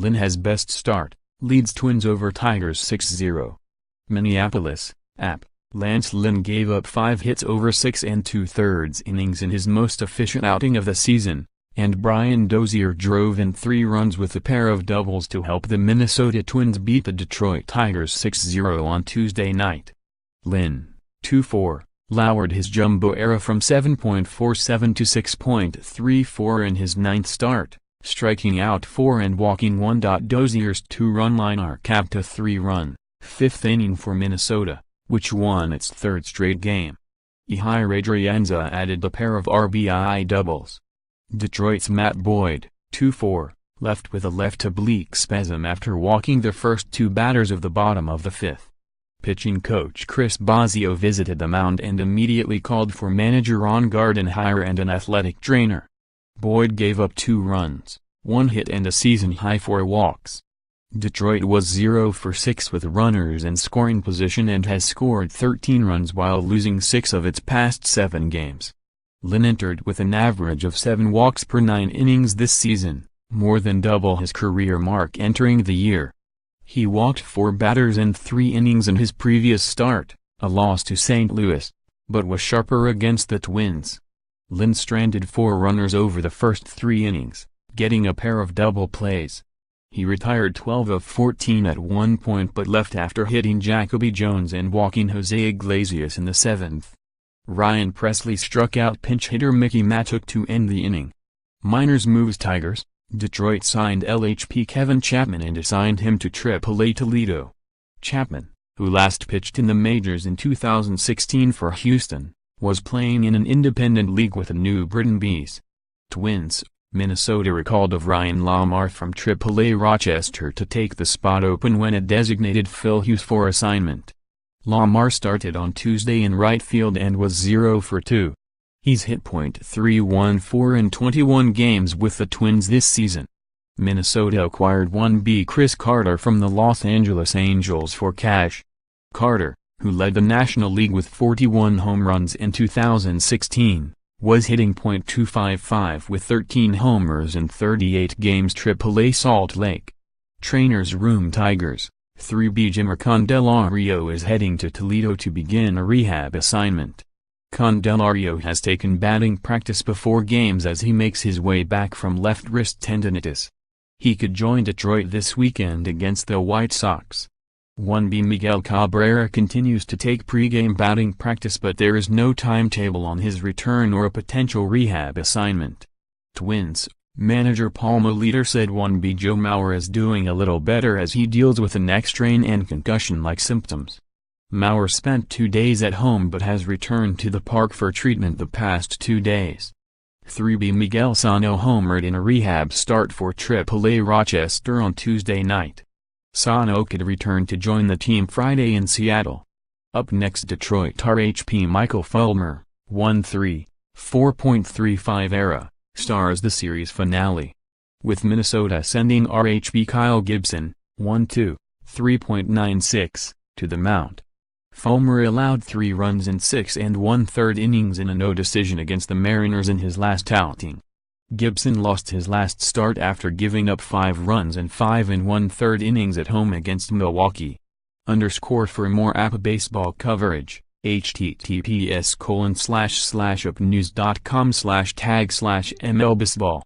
Lynn has best start, leads Twins over Tigers 6-0. Minneapolis, App. Lance Lynn gave up 5 hits over 6 2/3 innings in his most efficient outing of the season, and Brian Dozier drove in 3 runs with a pair of doubles to help the Minnesota Twins beat the Detroit Tigers 6-0 on Tuesday night. Lynn, 2-4, lowered his jumbo era from 7.47 to 6.34 in his 9th start, striking out 4 and walking one. Dozier's 2-run liner capped a 3-run, 5th inning for Minnesota, which won its 3rd straight game. Ehire Adrianza added a pair of RBI doubles. Detroit's Matt Boyd, 2-4, left with a left oblique spasm after walking the first 2 batters of the bottom of the 5th. Pitching coach Chris Bosio visited the mound and immediately called for manager Ron Gardenhire and an athletic trainer. Boyd gave up 2 runs, 1 hit and a season-high 4 walks. Detroit was 0 for 6 with runners in scoring position and has scored 13 runs while losing 6 of its past 7 games. Lynn entered with an average of 7 walks per 9 innings this season, more than double his career mark entering the year. He walked 4 batters in 3 innings in his previous start, a loss to St. Louis, but was sharper against the Twins. Lynn stranded 4 runners over the first 3 innings, getting a pair of double plays. He retired 12 of 14 at one point but left after hitting Jacoby Jones and walking Jose Iglesias in the 7th. Ryan Presley struck out pinch hitter Mickey Matuk to end the inning. Minors moves Tigers. Detroit signed LHP Kevin Chapman and assigned him to AAA Toledo. Chapman, who last pitched in the majors in 2016 for Houston, was playing in an independent league with the New Britain Bees. Twins, Minnesota recalled of Ryan Lamar from AAA Rochester to take the spot open when it designated Phil Hughes for assignment. Lamar started on Tuesday in right field and was 0 for 2. He's hit .314 in 21 games with the Twins this season. Minnesota acquired 1B Chris Carter from the Los Angeles Angels for cash. Carter, who led the National League with 41 home runs in 2016, was hitting .255 with 13 homers in 38 games. AAA Salt Lake. Trainer's Room Tigers. 3B Jimmer Candelario is heading to Toledo to begin a rehab assignment. Candelario has taken batting practice before games as he makes his way back from left wrist tendinitis. He could join Detroit this weekend against the White Sox. 1B Miguel Cabrera continues to take pregame batting practice but there is no timetable on his return or a potential rehab assignment. Twins. Manager Paul Molitor said 1B Joe Mauer is doing a little better as he deals with a neck strain and concussion-like symptoms. Mauer spent 2 days at home but has returned to the park for treatment the past 2 days. 3B Miguel Sano homered in a rehab start for AAA Rochester on Tuesday night. Sano could return to join the team Friday in Seattle. Up next, Detroit RHP Michael Fulmer, 1-3, 4.35 ERA, stars the series finale. With Minnesota sending RHP Kyle Gibson, 1-2, 3.96, to the mound. Fulmer allowed 3 runs in 6 1/3 innings in a no-decision against the Mariners in his last outing. Gibson lost his last start after giving up 5 runs in 5 1/3 innings at home against Milwaukee. For more App baseball coverage, https://upnews.com/tag/mlbaseball